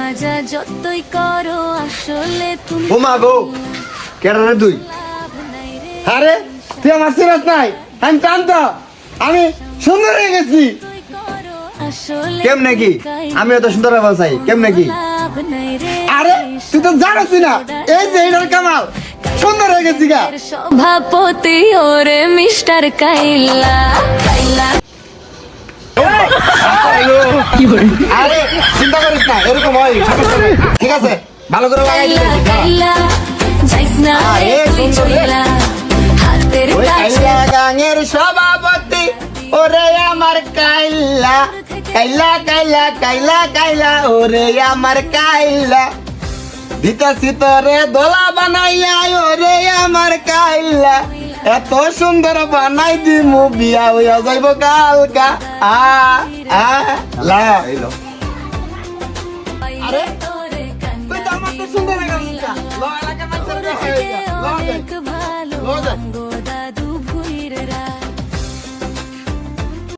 মজা যতই করো আসলে তুমি ও মা গো কেডা রে তুই? আরে তুই আমার সিরিয়াস নাই, আমি শান্ত, আমি সুন্দর হয়ে গেছি। কেমনে কি? আমি এত সুন্দর আওয়াজ চাই কেমনে কি? আরে তুই তো জানিস না, এই যে এটার কামাল, সুন্দর হয়ে গেছি গা। সভাপতি ওরে মিস্টার কাইলা কাইলা আরে চিন্তা করিস না, এরকম হয় সমস্যা নাই। ঠিক আছে, ভালো করে লাগাই দিয়েছি। কাইলা যাইস না আরে, তুই সুন্দর রে। চইলা হাতের ওই কাছে কাইলা গাঙের সভাপতি ওরে আমার কাইলা, কাইলা কাইলা কাইলা কাইলা ওরে আমার কাইলা, দিতাছি তোরে দোলা বানাইয়া ওরে আমার কাইলা, এত সুন্দর বানাই দিমু বিয়া হইয়া যাইব কালকা। লা আরে তুই তো আমার তো সুন্দর হয়ে গেছিস। ল এলাকা না ছেড়ে হয়ে যা, ল যাই, ভালো ল যাই।